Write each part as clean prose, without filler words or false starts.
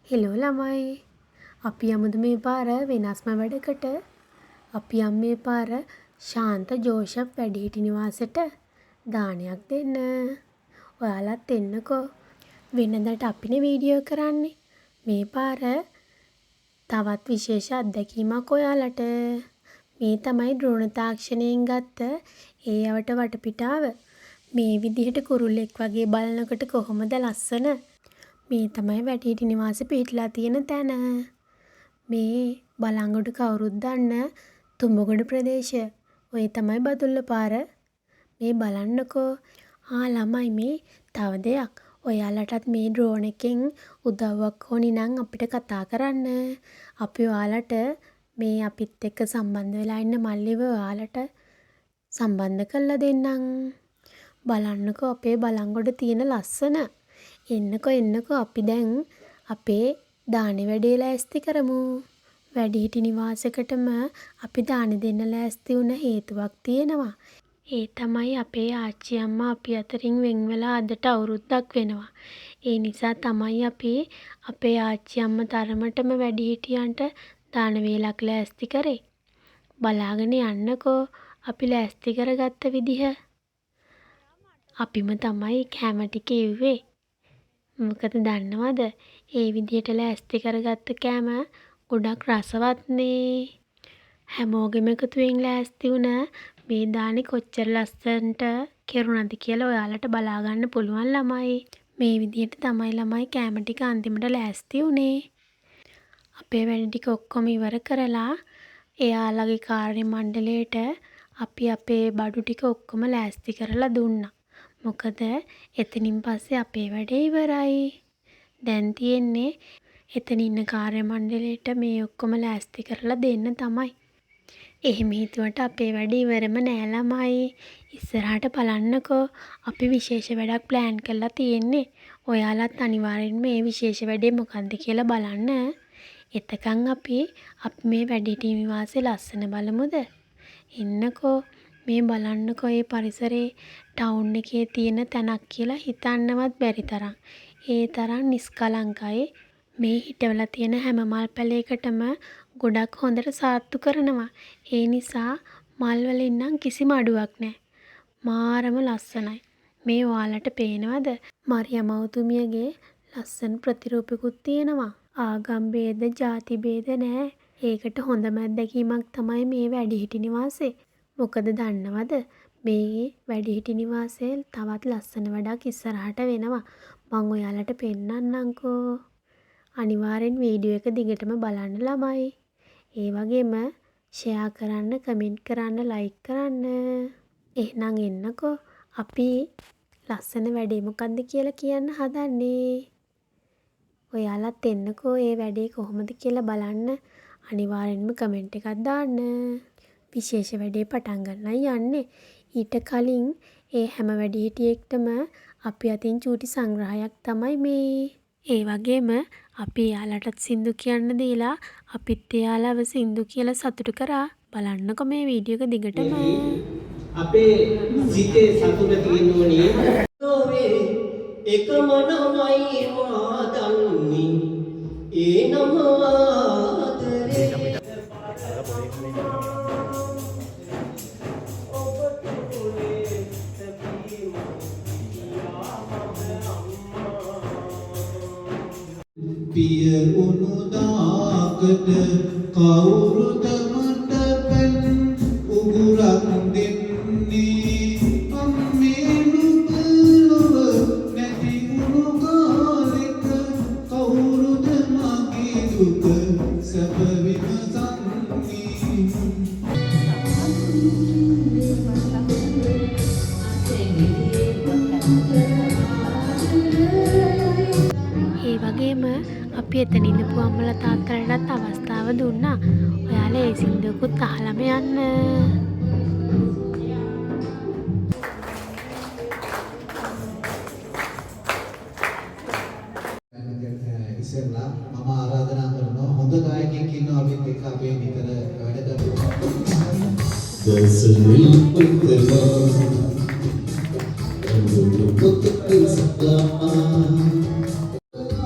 Hello ළමයි. අපි යමුද මේ පාර වෙනස්ම වැඩකට. අපි යමු මේ පාර ශාන්ත ජෝෂප් වැඩිහිටි නිවාසෙට දානයක් දෙන්න. ඔයාලත් එන්නකෝ. වෙනදට අපිනේ වීඩියෝ කරන්නේ. මේ පාර තවත් විශේෂ අත්දැකීමක් ඔයාලට. මේ තමයි ඩ්‍රෝන තාක්ෂණයෙන් ගත්ත ඒ අවට වටපිටාව. මේ විදිහට කුරුල්ලෙක් වගේ බලනකොට කොහොමද ලස්සන? මේ තමයි වැඩිහිටි නිවාසෙ පිහිටලා තියෙන තැන. මේ බලංගොඩ කවුරුත් දන්න තුඹගොඩ ප්‍රදේශය. ඔය තමයි බදුල්ල පාර. මේ බලන්නකෝ. ළමයි මේ තව දෙයක්. ඔයාලටත් මේ ඩ්‍රෝන් එකෙන් උදව්වක් ඕනි නම් අපිට කතා කරන්න. අපි ඔයාලට මේ අපිත් එක්ක සම්බන්ධ වෙලා ඉන්න මල්ලිව ඔයාලට සම්බන්ධ කරලා දෙන්නම්. බලන්නකෝ අපේ බලංගොඩ තියෙන ලස්සන. එන්නකෝ අපි දැන් අපේ දානේ වැඩේ ලෑස්ති කරමු. වැඩිහිටි නිවාසයකටම අපි දානේ දෙන්න ලෑස්ති වුණ හේතුවක් තියෙනවා. ඒ තමයි අපේ ආච්චි අම්මා අපි අතරින් වෙන් වෙලා අදට අවුරුද්දක් වෙනවා. ඒ නිසා තමයි අපි අපේ ආච්චි අම්මා තරමටම වැඩිහිටියන්ට දාන වේලක් ලෑස්ති කරේ. බලාගෙන යන්නකෝ අපි ලෑස්ති කරගත්ත විදිහ. අපිම තමයි කැම ටික ඉව්වේ. මොකද දන්නවද? ඒ විදිහට ලෑස්ති කරගත්ත කෑම ගොඩක් රසවත්නේ. හැමෝගෙම එකතුවෙන් ලෑස්ති වුණ මේ දානේ කොච්චර ලස්සනට කෙරුණාද කියලා ඔයාලට බලා ගන්න පුළුවන් ළමයි. මේ විදිහට තමයි ළමයි කෑම ටික අන්තිමට ලෑස්ති වුණේ. අපේ වැඩ ටික ඔක්කොම ඉවර කරලා එයාලගේ කාර්ය මණ්ඩලයට අපි අපේ බඩු ටික ඔක්කොම ලෑස්ති කරලා දුන්නා. මොකද එතනින් පස්සේ අපේ වැඩේ ඉවරයි. දැන් තියෙන්නේ එතන ඉන්න කාර්ය මණ්ඩලයට මේ ඔක්කොම ලෑස්ති කරලා දෙන්න තමයි. එහෙම හිතුවට අපේ වැඩේ ඉවරම නෑ ළමයි. ඉස්සරහට බලන්නකෝ අපි විශේෂ වැඩක් ප්ලෑන් කරලා තියෙන්නේ. ඔයාලත් අනිවාර්යෙන්ම මේ විශේෂ වැඩේ මොකක්ද කියලා බලන්න. එතකන් අපි මේ වැඩිහිටි නිවාසේ ලස්සන බලමුද? එන්නකෝ. මේ බලන්නකෝ මේ පරිසරේ ටවුන් එකේ තියෙන තැනක් කියලා හිතන්නවත් බැරි තරම්. ඒ තරම් නිස්කලංකයි. මේ හිටවලා තියෙන හැම මල් පැලයකටම ගොඩක් හොඳට සාත්තු කරනවා. ඒ නිසා මල් වලින් නම් කිසිම අඩුවක් නැහැ. මාරම ලස්සනයි. මේ ඔයාලට පේනවද? මරියම් මෞතුමියගේ ලස්සන ප්‍රතිරූපිකුත් තියෙනවා. ආගම් ભેද, ಜಾති ભેද නැහැ. ඒකට හොඳම අත්දැකීමක් තමයි මේ වැඩිහිටි නිවාසේ. මොකද දන්නවද? මේ වැඩිහිටි නිවාසයේ තවත් ලස්සන වැඩක් ඉස්සරහට වෙනවා. මම ඔයාලට පෙන්නන්නම්කෝ. අනිවාර්යෙන් වීඩියෝ එක දිගටම බලන්න ළමයි. ඒ වගේම ෂෙයා කරන්න, කමෙන්ට් කරන්න, ලයික් කරන්න. එහෙනම් එන්නකෝ. අපි ලස්සන වැඩේ මොකද්ද කියලා කියන්න හදන්නේ. ඔයාලත් එන්නකෝ මේ වැඩේ කොහොමද කියලා බලන්න. අනිවාර්යෙන්ම කමෙන්ට් එකක් දාන්න. විශේෂ වැඩේ පටන් ගන්නයි යන්නේ. ඊට කලින් ඒ හැම වැඩිහිටියෙක්ටම අපි අතින් චූටි සංග්‍රහයක් තමයි මේ. ඒ වගේම අපි එයාලටත් සින්දු කියන්න දීලා අපිත් එයාලව සින්දු කියලා සතුටු කරා. බලන්නකෝ මේ වීඩියෝ එක දිගටම. අපේ සිතේ සතුට තියෙන්න ඕනේ. එකම නමයි මා දන්නේ. ඒ නම ආදරේ. පිය උනුදාකට කවුරුද මට පෙන් උගුරක් දෙන්නේ අම්මේ නුඹලව නැති වුණු කාලෙක කවුරුද මගේ දුක සැප විමසන්නේ. ඒ වගේම අපි එතන ඉඳපු අම්මලා තාත්තලාටත් අවස්ථාව දුන්නා. ඔයාලා ඒ සින්දුවකුත් අහලම යන්න. ඉස්සෙල්ලා මම ආරාධනා කරනවා හොඳ ගායකයෙක් ඉන්නවා අපිත් එක්ක අපේ නිතර වැඩ කරපු.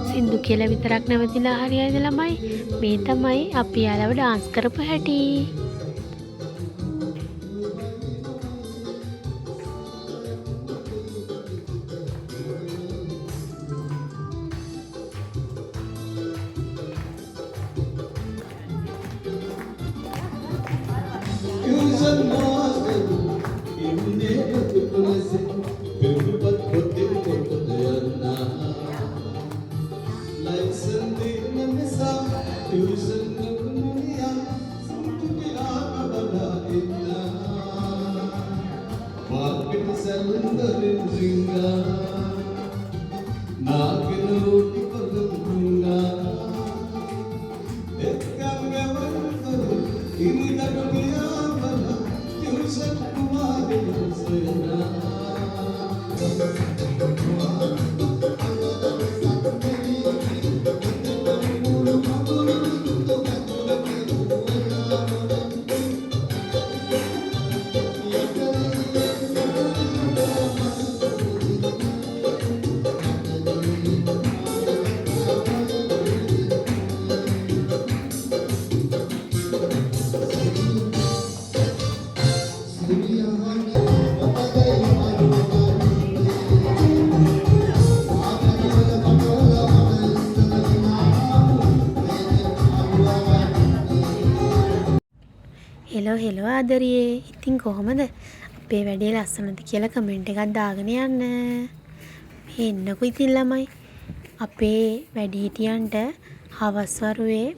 සින්දු කියලා විතරක් නැවතිලා හරියයිද ළමයි? මේ තමයි අපි යාළුව ඩාන්ස් කරපු හැටි. Tuition master inne kutunase perupat kote kotayana lesson dinna misa tuition nunya suttiya bala inna market salundarin ringa naginu tipalunga ekam gavan ini dadunya tuition kumare sena hello ආදරියේ. ඉතින් කොහමද? අපේ වැඩේ ලස්සනද කියලා කමෙන්ට් එකක් දාගෙන යන්න. මේ එන්නකෝ ඉතින් ළමයි. අපේ වැඩිහිටියන්ට හවස් වරුවේ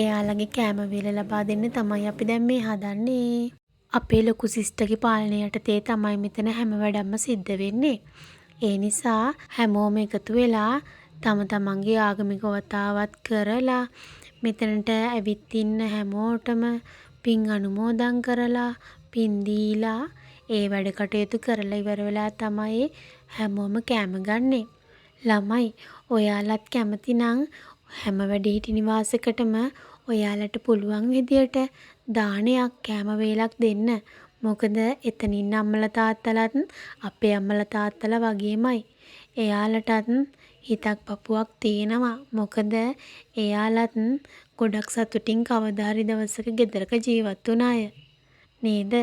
එයාලගේ කෑම වේල ලබා දෙන්න තමයි අපි දැන් මේ හදන්නේ. අපේ ලොකු සිස්ටර්ගේ පාලනය යටතේ තමයි මෙතන හැම වැඩක්ම සිද්ධ වෙන්නේ. ඒ නිසා හැමෝම එකතු වෙලා තම තමන්ගේ ආගමික වතාවත් කරලා මෙතනට ඇවිත් ඉන්න හැමෝටම පින් අනුමෝදන් කරලා පින් දීලා ඒ වැඩ කටයුතු කරලා ඉවර වෙලා තමයි හැමෝම කෑම ගන්නෙ. ළමයි ඔයාලත් කැමති නම් හැම වැඩිහිටි නිවාසයකටම ඔයාලට පුළුවන් විදියට දානයක් කෑම වේලක් දෙන්න. මොකද එතන ඉන්න අම්මලා තාත්තලාත් අපේ අම්මලා තාත්තලා වගේමයි. එයාලටත් හිතක් පපුවක් තියෙනවා. මොකද එයාලත් ගොඩක් සතුටින් කවදා හරි දවසක ගෙදරක ජීවත් වුණ අය නේද?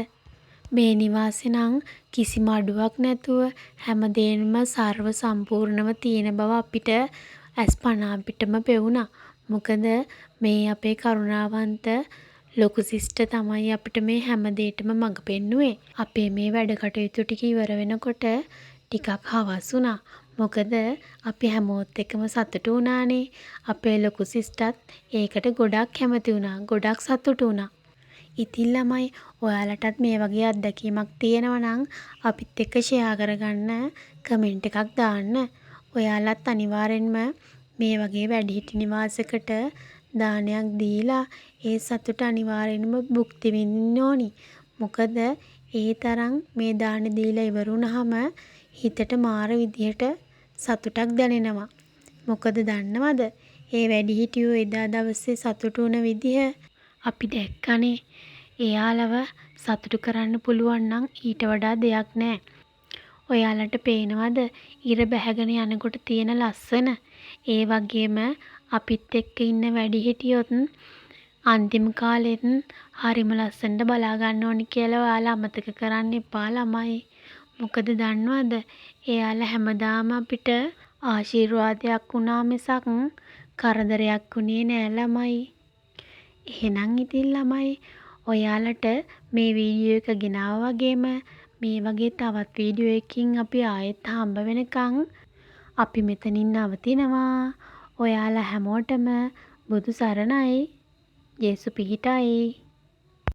මේ නිවාසේ නම් කිසිම අඩුවක් නැතුව හැමදේම සර්ව සම්පූර්ණව තියෙන බව අපිට අස්පනා පිටම පෙවුණා. මොකද මේ අපේ කරුණාවන්ත ලොකු සිස්ටර් තමයි අපිට මේ හැම දෙයකටම මඟ පෙන්නුවේ. අපේ මේ වැඩ කටයුතු ටික ඉවර වෙනකොට ටිකක් හවස් වුණා. මොකද අපි හැමෝත් එක්කම සතුටු වුණානේ. අපේ ලොකු සිස්ටර්ත් ඒකට ගොඩක් කැමති වුණා. ගොඩක් සතුටු වුණා. ඉතින් ළමයි ඔයාලටත් මේ වගේ අත්දැකීමක් තියෙනවා නම් අපිත් එක්ක ෂෙයා කරගන්න කමෙන්ට් එකක් දාන්න. ඔයාලත් අනිවාර්යෙන්ම මේ වගේ වැඩිහිටි නිවාසයකට දානයක් දීලා ඒ සතුට අනිවාර්යෙන්ම භුක්ති විඳින්න ඕනි. මොකද ඒ තරම් මේ දාන දීලා ඉවර වුණාම හිතට මාර විදියට සතුටක් දැනෙනවා. මොකද දන්නවද? ඒ වැඩිහිටියෝ එදා දවසේ සතුටු වුණ විදිහ අපි දැක්කනේ. එයාලව සතුටු කරන්න පුළුවන් නම් ඊට වඩා දෙයක් නැහැ. ඔයාලට පේනවද ඉර බැහැගෙන යනකොට තියෙන ලස්සන? ඒ වගේම අපිත් එක්ක ඉන්න වැඩිහිටියොත් අන්තිම කාලෙත් හරිම ලස්සනට බලා ගන්න ඕනි කියලා ඔයාලා අමතක කරන්න එපා ළමයි. මොකද දන්නවද? එයාලා හැමදාම අපිට ආශිර්වාදයක් වුණා මිසක් කරදරයක් වුණේ නෑ ළමයි. එහෙනම් ඉතින් ළමයි ඔයාලට මේ වීඩියෝ එක ගෙනාවා වගේම මේ වගේ තවත් වීඩියෝ එකකින් අපි ආයෙත් හම්බ වෙනකන් අපි මෙතනින් නවතිනවා. ඔයාලා හැමෝටම බුදු සරණයි. යේසු පිහිටයි.